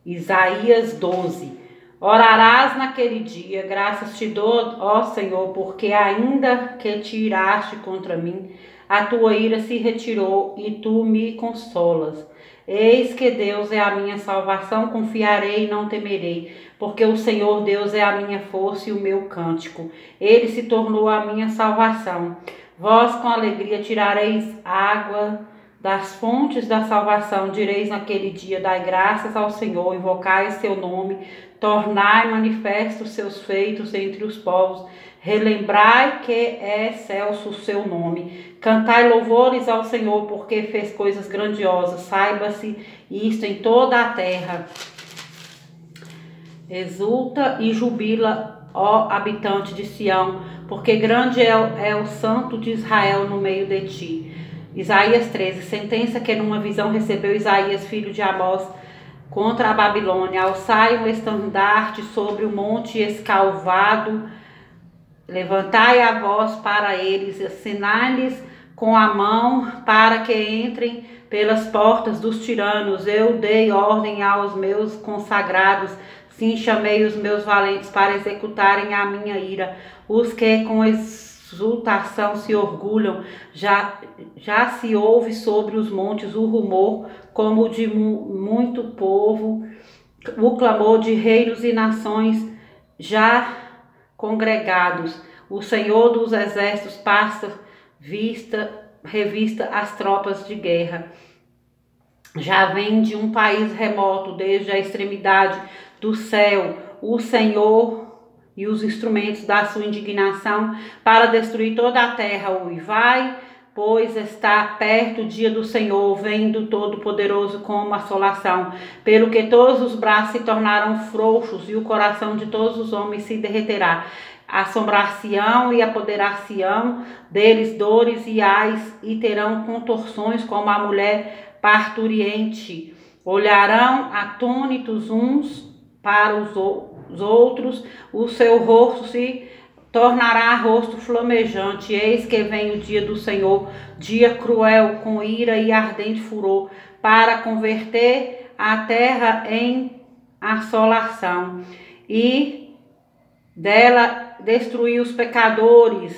Isaías 12. Orarás naquele dia, graças te dou, ó Senhor, porque ainda que te iraste contra mim, a tua ira se retirou e tu me consolas. Eis que Deus é a minha salvação, confiarei e não temerei, porque o Senhor Deus é a minha força e o meu cântico. Ele se tornou a minha salvação. Vós com alegria tirareis água das fontes da salvação, direis naquele dia, dai graças ao Senhor, invocai seu nome, tornai manifestos seus feitos entre os povos, relembrai que é excelso o seu nome, cantai louvores ao Senhor, porque fez coisas grandiosas, saiba-se isto em toda a terra. Exulta e jubila, ó habitante de Sião, porque grande é o santo de Israel no meio de ti. Isaías 13, sentença que numa visão recebeu Isaías, filho de Amós, contra a Babilônia. Alçai um estandarte sobre o monte escalvado, levantai a voz para eles, assinai-lhes com a mão para que entrem pelas portas dos tiranos. Eu dei ordem aos meus consagrados, sim, chamei os meus valentes para executarem a minha ira. Os que com exultação se orgulham, já se ouve sobre os montes o rumor como de muito povo, o clamor de reinos e nações já congregados. O Senhor dos exércitos passa revista as tropas de guerra. Já vem de um país remoto, desde a extremidade do céu, o Senhor e os instrumentos da sua indignação para destruir toda a terra. Uivai, pois está perto o dia do Senhor, vem do Todo-Poderoso como assolação, pelo que todos os braços se tornaram frouxos e o coração de todos os homens se derreterá. Assombrar-se-ão e apoderar-se-ão deles dores e ais, e terão contorções como a mulher parturiente. Olharão atônitos uns para os outros, o seu rosto se tornará rosto flamejante. Eis que vem o dia do Senhor, dia cruel, com ira e ardente furor, para converter a terra em assolação e dela destruir os pecadores,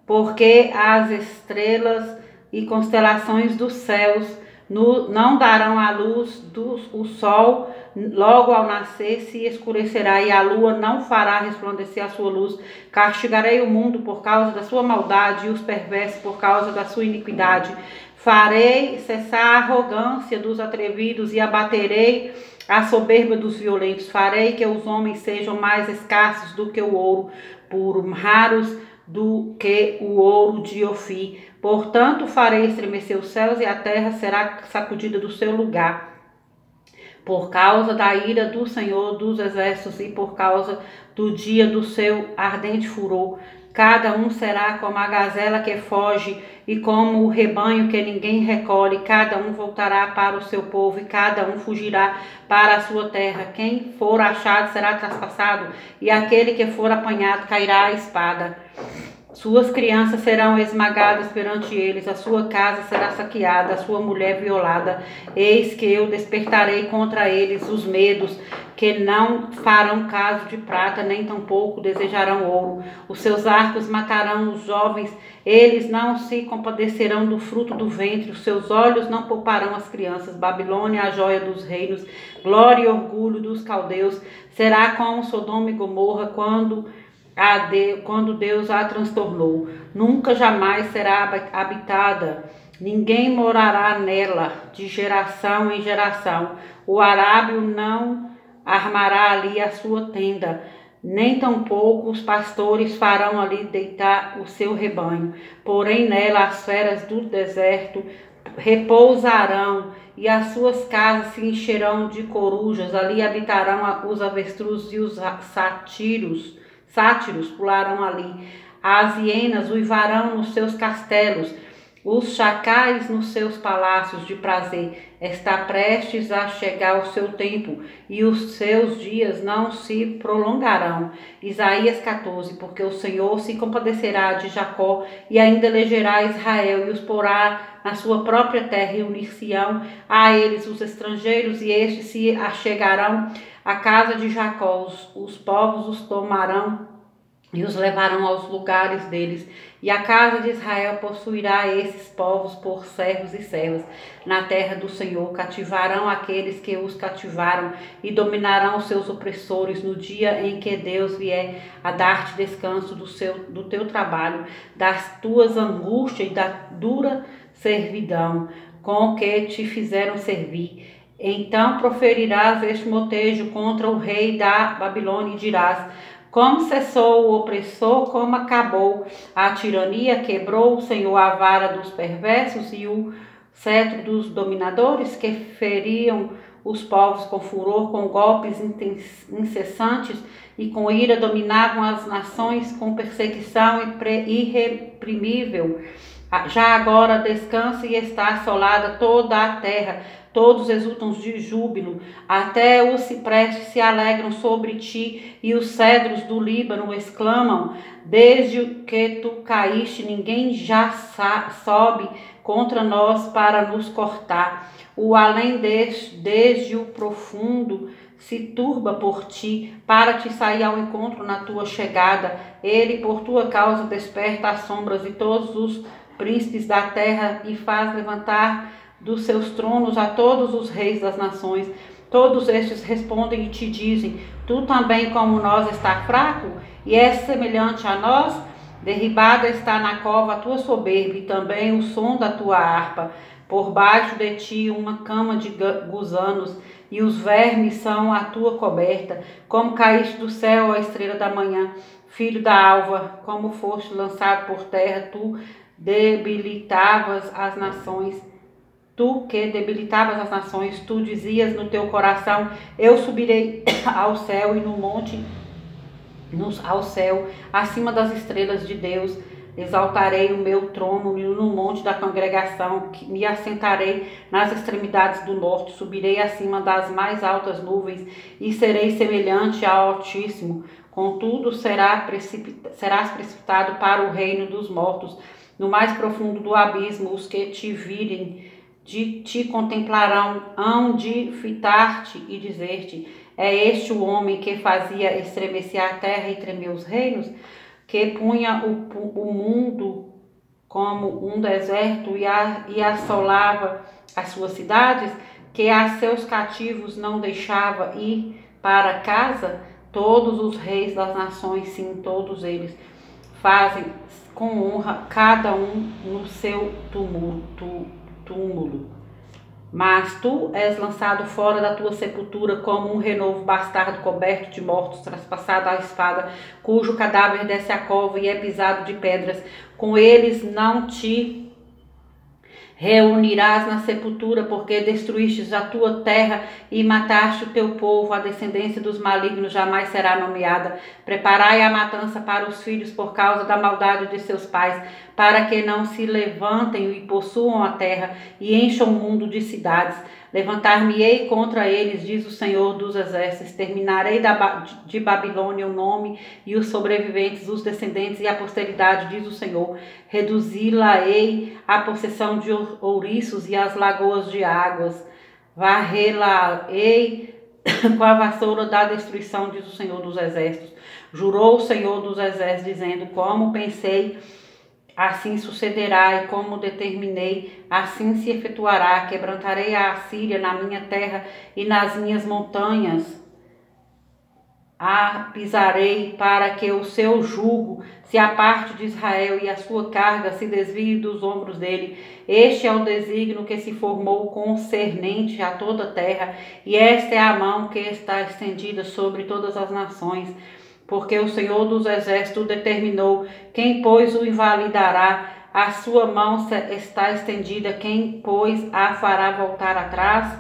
porque as estrelas e constelações dos céus não darão a luz, o sol logo ao nascer se escurecerá e a lua não fará resplandecer a sua luz. Castigarei o mundo por causa da sua maldade e os perversos por causa da sua iniquidade. Farei cessar a arrogância dos atrevidos e abaterei a soberba dos violentos. Farei que os homens sejam mais escassos do que o ouro puro, raros do que o ouro de Ofir. Portanto, farei estremecer os céus e a terra será sacudida do seu lugar, por causa da ira do Senhor dos exércitos e por causa do dia do seu ardente furor. Cada um será como a gazela que foge e como o rebanho que ninguém recolhe. Cada um voltará para o seu povo e cada um fugirá para a sua terra. Quem for achado será traspassado e aquele que for apanhado cairá à espada. Suas crianças serão esmagadas perante eles, a sua casa será saqueada, a sua mulher violada. Eis que eu despertarei contra eles os medos, que não farão caso de prata, nem tampouco desejarão ouro. Os seus arcos matarão os jovens, eles não se compadecerão do fruto do ventre, os seus olhos não pouparão as crianças. Babilônia, a joia dos reinos, glória e orgulho dos caldeus, será como Sodoma e Gomorra quando Deus a transtornou. Nunca jamais será habitada, ninguém morará nela de geração em geração. O arábio não armará ali a sua tenda, nem tampouco os pastores farão ali deitar o seu rebanho. Porém nela as feras do deserto repousarão e as suas casas se encherão de corujas. Ali habitarão os avestruzes e os sátiros pularão ali, as hienas uivarão nos seus castelos, os chacais nos seus palácios de prazer. Está prestes a chegar o seu tempo e os seus dias não se prolongarão. Isaías 14, porque o Senhor se compadecerá de Jacó e ainda elegerá Israel e os porá na sua própria terra, e unir-se-ão a eles os estrangeiros, e estes se achegarão à casa de Jacó. Os povos os tomarão e os levarão aos lugares deles, e a casa de Israel possuirá esses povos por servos e servas na terra do Senhor. Cativarão aqueles que os cativaram e dominarão os seus opressores no dia em que Deus vier a dar-te descanso do teu trabalho, das tuas angústias e da dura servidão com que te fizeram servir. Então proferirás este motejo contra o rei da Babilônia e dirás: como cessou o opressor, como acabou a tirania, quebrou o Senhor a vara dos perversos e o cetro dos dominadores, que feriam os povos com furor, com golpes incessantes e com ira dominavam as nações com perseguição irreprimível. Já agora descansa e está assolada toda a terra, todos exultam de júbilo, até os ciprestes se alegram sobre ti, e os cedros do Líbano exclamam: desde que tu caíste, ninguém já sobe contra nós para nos cortar. O além desde o profundo se turba por ti, para te sair ao encontro na tua chegada. Ele por tua causa desperta as sombras e todos os príncipes da terra, e faz levantar dos seus tronos a todos os reis das nações. Todos estes respondem e te dizem: tu também como nós está fraco, e és semelhante a nós? Derribada está na cova a tua soberba, e também o som da tua harpa. Por baixo de ti uma cama de gusanos, e os vermes são a tua coberta. Como caíste do céu a estrela da manhã, filho da alva, como foste lançado por terra, tu debilitavas as nações. Tu que debilitavas as nações, tu dizias no teu coração: eu subirei ao céu, e no monte, ao céu, acima das estrelas de Deus, exaltarei o meu trono, e no monte da congregação, que me assentarei nas extremidades do norte, subirei acima das mais altas nuvens, e serei semelhante ao Altíssimo. Contudo, serás precipitado para o reino dos mortos, no mais profundo do abismo. Os que te virem de ti contemplarão, hão de fitar-te e dizer-te: é este o homem que fazia estremecer a terra e tremer os reinos, que punha o mundo como um deserto e assolava as suas cidades, que a seus cativos não deixava ir para casa? Todos os reis das nações, sim, todos eles, fazem com honra cada um no seu túmulo. Mas tu és lançado fora da tua sepultura como um renovo bastardo coberto de mortos, traspassado à espada, cujo cadáver desce à cova e é pisado de pedras. Com eles não te reunirás na sepultura, porque destruístes a tua terra e mataste o teu povo. A descendência dos malignos jamais será nomeada. Preparai a matança para os filhos por causa da maldade de seus pais, para que não se levantem e possuam a terra e encham o mundo de cidades. Levantar-me-ei contra eles, diz o Senhor dos Exércitos. Terminarei de Babilônia o nome e os sobreviventes, os descendentes e a posteridade, diz o Senhor. Reduzi-la-ei à possessão de ouriços e às lagoas de águas. Varrê-la-ei com a vassoura da destruição, diz o Senhor dos Exércitos. Jurou o Senhor dos Exércitos, dizendo: como pensei, assim sucederá, e como determinei, assim se efetuará. Quebrantarei a Assíria na minha terra e nas minhas montanhas a pisarei, para que o seu jugo se aparte de Israel e a sua carga se desvie dos ombros dele. Este é o desígnio que se formou concernente a toda a terra, e esta é a mão que está estendida sobre todas as nações. Porque o Senhor dos Exércitos determinou: quem, pois, o invalidará? A sua mão está estendida, quem, pois, a fará voltar atrás?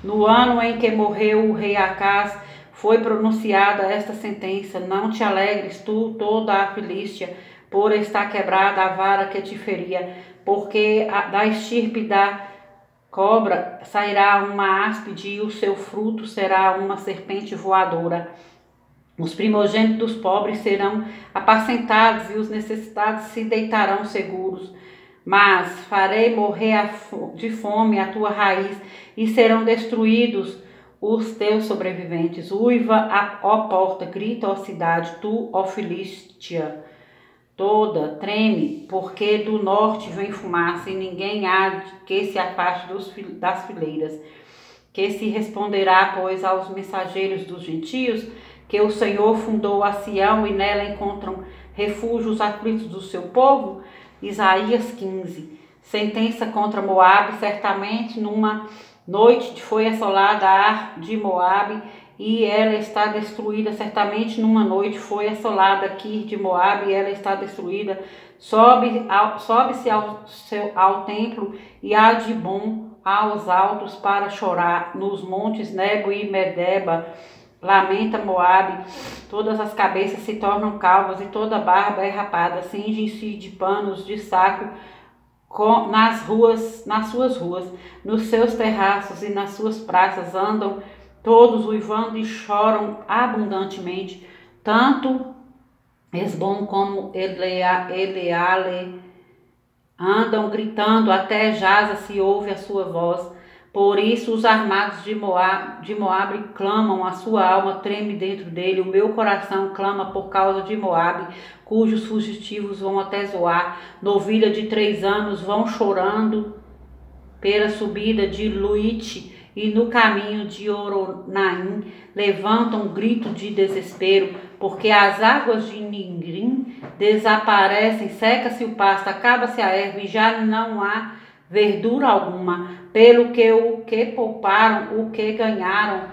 No ano em que morreu o rei Acaz, foi pronunciada esta sentença: não te alegres, tu, toda a Filístia, por estar quebrada a vara que te feria, porque da estirpe da cobra sairá uma áspide, e o seu fruto será uma serpente voadora. Os primogênitos dos pobres serão apacentados, e os necessitados se deitarão seguros. Mas farei morrer de fome a tua raiz, e serão destruídos os teus sobreviventes. Uiva, ó porta, grita, ó cidade, tu, ó Filístia, toda, treme, porque do norte vem fumaça, e ninguém há que se afaste das fileiras. Que se responderá, pois, aos mensageiros dos gentios, que o Senhor fundou a Sião, e nela encontram refúgio os aflitos do seu povo? Isaías 15. Sentença contra Moabe. Certamente numa noite foi assolada a de Moabe, e ela está destruída. Certamente numa noite foi assolada Kir de Moabe, e ela está destruída. Sobe-se ao templo, e a Dibon aos altos para chorar. Nos montes Nebo e Medeba lamenta Moabe. Todas as cabeças se tornam calvas, e toda a barba é rapada. Cingem-se de panos de saco nas suas ruas, nos seus terraços e nas suas praças andam todos uivando e choram abundantemente. Tanto Esbom como Eleale andam gritando, até Jaza se ouve a sua voz. Por isso os armados de Moabe clamam, a sua alma treme dentro dele. O meu coração clama por causa de Moabe, cujos fugitivos vão até Zoar. Novilha de 3 anos vão chorando pela subida de Luite, e no caminho de Oronaim levantam um grito de desespero, porque as águas de Ningrim desaparecem, seca-se o pasto, acaba-se a erva, e já não há verdura alguma. Pelo que o que pouparam, o que ganharam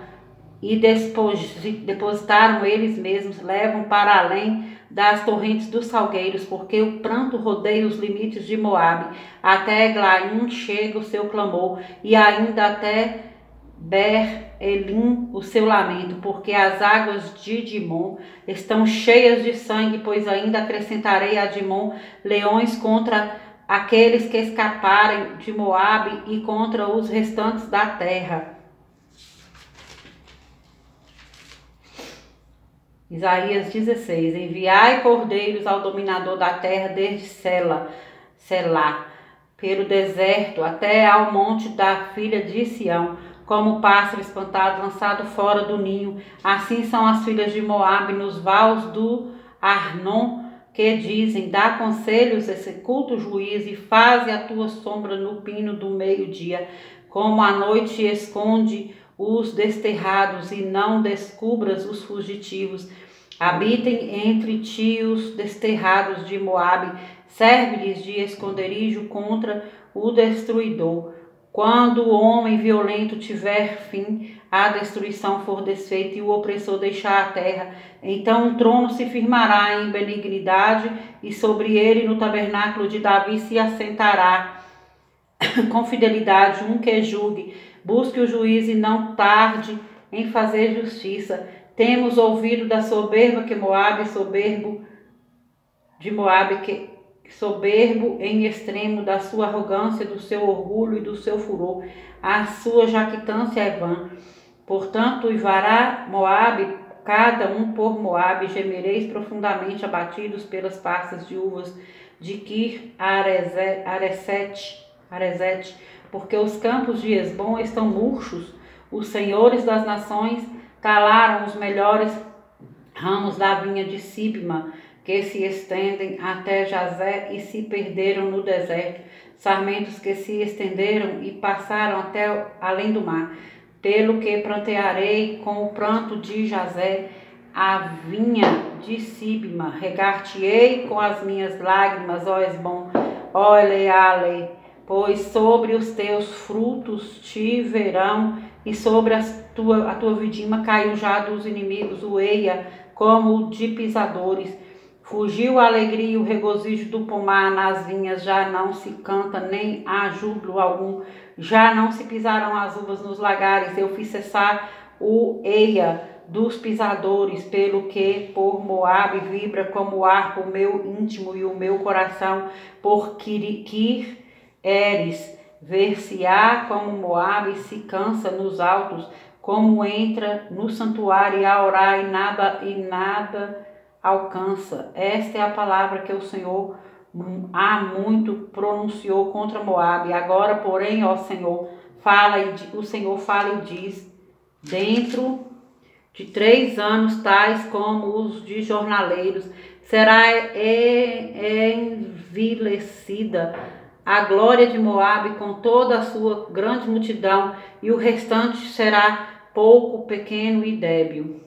e depositaram eles mesmos, levam para além das torrentes dos salgueiros, porque o pranto rodeia os limites de Moabe. Até Eglaim chega o seu clamor, e ainda até Ber-Elim o seu lamento, porque as águas de Dimon estão cheias de sangue, pois ainda acrescentarei a Dimon leões contra aqueles que escaparem de Moabe e contra os restantes da terra. Isaías 16. Enviai cordeiros ao dominador da terra desde Selá, pelo deserto até ao monte da filha de Sião, como pássaro espantado lançado fora do ninho. Assim são as filhas de Moabe nos vales do Arnon, que dizem: dá conselhos, executa o juízo, e faze a tua sombra no pino do meio-dia. Como a noite esconde os desterrados, e não descubras os fugitivos. Habitem entre ti os desterrados de Moabe, serve-lhes de esconderijo contra o destruidor. Quando o homem violento tiver fim, a destruição for desfeita e o opressor deixar a terra, então um trono se firmará em benignidade, e sobre ele no tabernáculo de Davi se assentará com fidelidade um que julgue. Busque o juízo e não tarde em fazer justiça. Temos ouvido da soberba que Moabe, soberbo em extremo, da sua arrogância, do seu orgulho e do seu furor. A sua jactância é vã. Portanto, uivará Moabe, cada um por Moabe, gemereis profundamente abatidos pelas passas de uvas de Kir Aresete, porque os campos de Esbom estão murchos. Os senhores das nações talaram os melhores ramos da vinha de Sibma, que se estendem até Jazé e se perderam no deserto, sarmentos que se estenderam e passaram até além do mar. Pelo que prantearei com o pranto de Jazé a vinha de Sibma, regar-te-ei com as minhas lágrimas, ó Esbom, ó Eleale, pois sobre os teus frutos te verão, e sobre a tua vindima caiu já dos inimigos o eia, como de pisadores. Fugiu a alegria e o regozijo do pomar nas vinhas, já não se canta nem há júbilo algum, já não se pisaram as uvas nos lagares. Eu fiz cessar o eia dos pisadores, pelo que por Moabe vibra como arpa o meu íntimo e o meu coração, por Kir Eres. Ver-se-á como Moabe se cansa nos altos, como entra no santuário a orar e nada alcança. Esta é a palavra que o Senhor há muito pronunciou contra Moabe. Agora, porém, ó Senhor, o Senhor fala e diz: dentro de 3 anos, tais como os de jornaleiros, será envilecida a glória de Moabe com toda a sua grande multidão, e o restante será pouco, pequeno e débil.